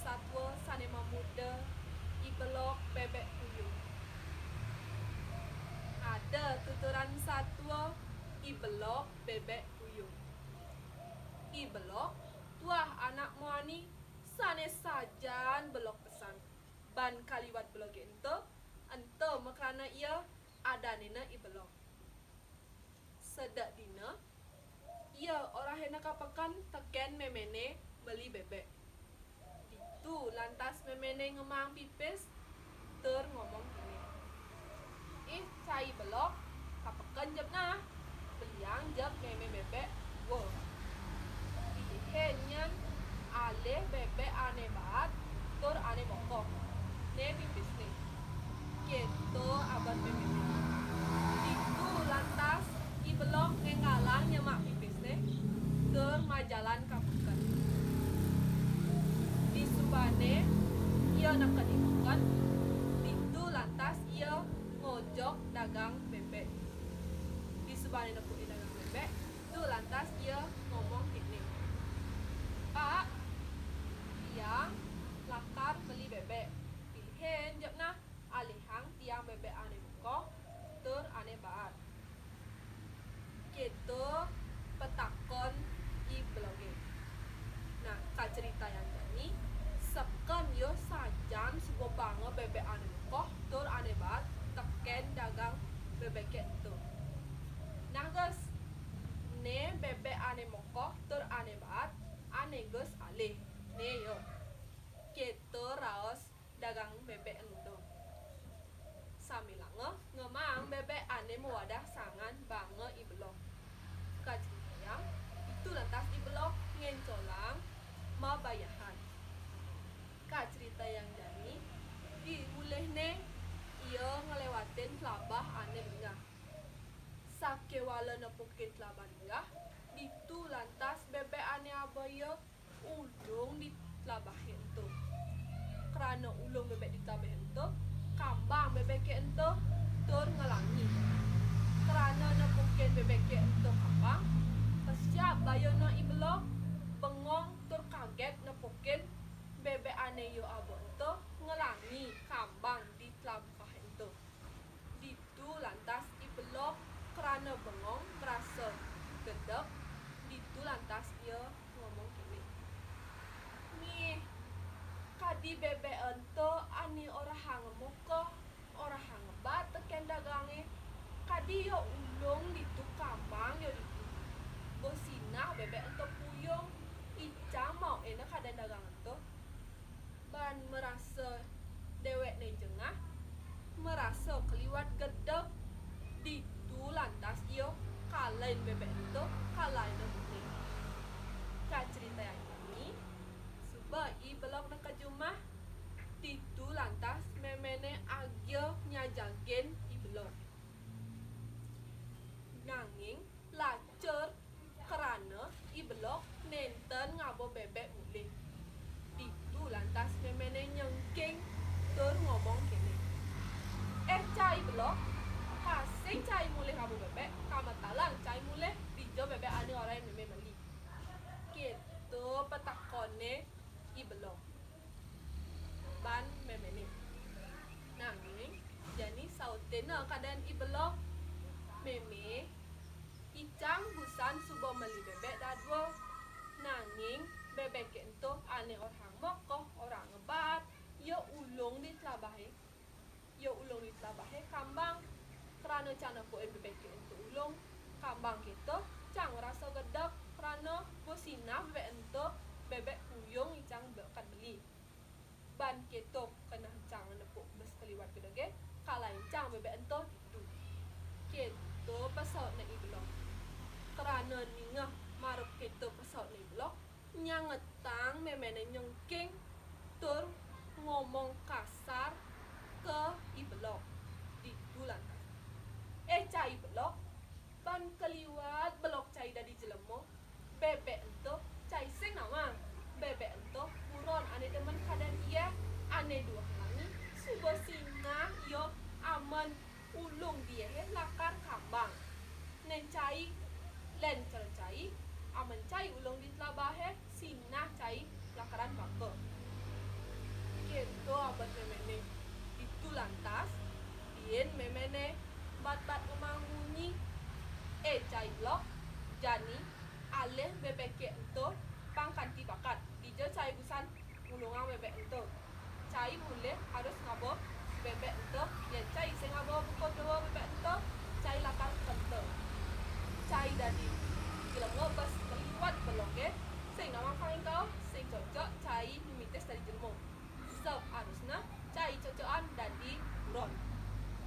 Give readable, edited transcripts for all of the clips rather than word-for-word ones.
satwa sane muda ibelok bebek puyuh. Ada tuturan satwa ibelok bebek puyuh. Ibelok tuah anak muani sane sajan belok pesan. Ban kaliwat belok ente makrana ia ada nena ibelok. Sedak dina ia orang hena kapakan teken memene beli bebek. Itu lantas memene ngemang pipis ter ngomong gini. Cai belok kapakan jep nah. Beliang jep meme bebek wo. Ihenyan aleh bebek ane bat tur ane mokok. Ne pipis nih. Gitu abad memene. Itu lantas ibelok ngengalang nyemak pipis nih. Tur majalan kapakan. Di subane ia nak kedibukan. Itu lantas ia ngojok dagang bebek. Di subane nak dagang bebek. Itu lantas ia ngomong gini. Pak, tiang lakar beli bebek. Pilihin jep nah alihang tiang bebek ane buko tur ane baat. Gitu petakon ibloge. Nah, kak cerita yang ini seken yo sajan sebuah banget bebek ane buko tur ane baat teken dagang bebek itu. Nah guys, ne bebek ane moko tur ane baat ane guys alih ne yo. Gitu raos dagang bebek endo. Samilange ngemang bebek ane mewadah sangan bange ibelok. Kajiyang itu lantas ibelok ngencolang mabayahan. Kak cerita yang jani diulehne ia ngelewatin telabah ane bengah. Sake wala nepukin telabah bengah itu lantas bebek ane abaya ulung di telabah itu. Kerana ulung bebek di telabah itu kambang bebek itu tur ngelangi. Kerana nepukin bebek itu kambang kesiap bayona ibelok bengong tur kaget nepukin bebek ane yo abo itu ngelangi kambang di telabah itu. Ditu lantas ibelok kerana bengong merasa gedek. Ditu lantas ia ngomong gini. Nih kadi bebek ento ani orang hangemuka orang hangebat teken dagange. Kadi yo ulung ditu kambang yo ditu. Bosinah bebek ento puyung. Icang mau enak ada dagang ento. Ban merasa dewek ne jengah. Merasa keliwat gedek. Ditu lantas iyo kalain bebek ento kalain bebek. Kak cerita yang ini suba ibelok nak kejumah. Ditu lantas memene agyo nyajagen ibelok. Nanging lacer kerana ibelok nenten ngabo bebek mulih. Ditu lantas memene nyengking tur ngomong kene. Cai ibelok kasing cai mulih ngabo bebek kamatalang cai mulih dijo bebek ane orang yang meme beli. Gitu petakone ibelok. Ban memene. Nanging jani sautena keadaan ibelok meme icang busan subo meli bebek dadwo. Nanging bebek itu ane orang mokoh orang ngebat yo ulung di telabahe. Yo ulung di telabahe kambang. Kerana cana poe bebek itu ulung kambang kita cang rasa gedek kerana bosinah bebek itu bebek puyung icang bekat beli. Ban kita kena cang nepuk bes keliwat gedege kalain cang bebek itu itu. Kita pesawat na ibelok. Kerana ningah maruk kita pesawat na ibelok nyangetang memene nyengking tur ngomong kasar ke ibelok. Ditu lantas. Cai belok ban keliwat belok cai dari jelemo bebek ento cai sing nama bebek ento buron ane demen kadan ia ane dua halangi subo sinah yo aman ulung dia lakar kambang nen cai len cai aman cai ulung di telabahe sinah cai lakaran bangko. ngomong bebek ento cai mulai harus ngabo bebek ento ya cai sing ngabo buko dewa bebek ento cai lakar ento cai dadi gila ngobas keliwat belok ke sing ngomong paling kau sing cocok cai mimites dari jelmo sep harusnya cai cocokan dadi ron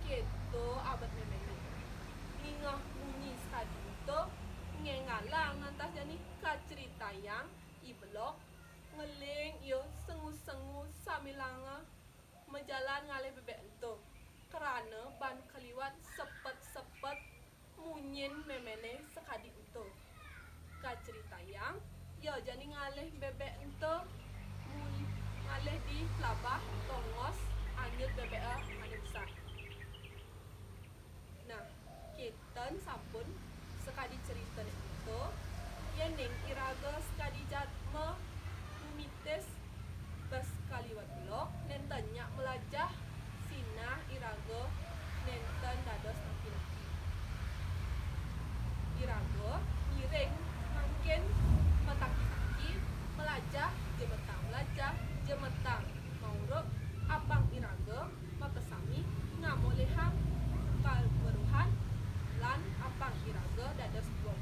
gitu abad memene ingah bunyi sekali itu ngengalang nantas jadi cerita yang ibelok ngeling yo sengu-sengu samilanga menjalan ngalih bebek ento kerana ban keliwat sepet-sepet munyin memene sekadi ento cerita yang yo jadi ngalih bebek ento ngalih di labah tongos anyut bebek ane besar. Nah, kita sampun sekadi cerita itu yening iraga sekadi jatma mites bas kaliwat blok nenten nyak melajah sina iraga nenten dados napi-napi iraga miring mangkin metaki-taki melajah jemetang mauruk apang iraga makasami ngamolehang kaweruhan lan apang iraga dados bom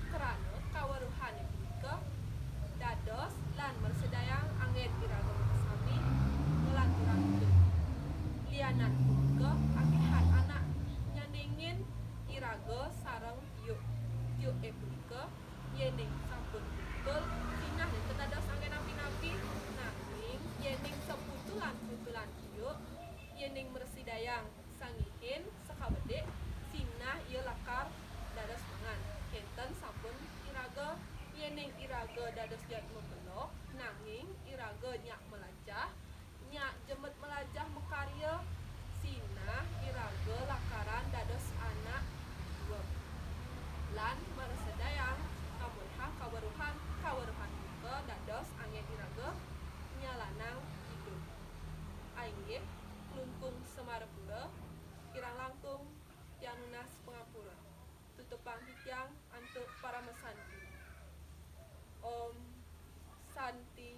kerana kaweruhan punika dados lan mersedayang angin iraga makasami ngelanturan lianan punika akihan anak nyaningin iraga sareng yuk punika yening sampun betul sinah dan terdados angin napi-napi nanging yening seputulan yuk yening mersidayang sangihin sekabedek sinah ieu lakar dados mangan kenten sampun iraga yening iraga dados jat membelok nanging iraga nyak melajah nyak jemet melajah mekarya sinah iraga lakaran dados anak dua lan marsedayang kamulihan kaweruhan juga dados angin iraga nyalanang hidup ainggih Luntung Semarapura kirang langkung yang nunas pengapura tutupang hitiang antuk para mesanti Om Santi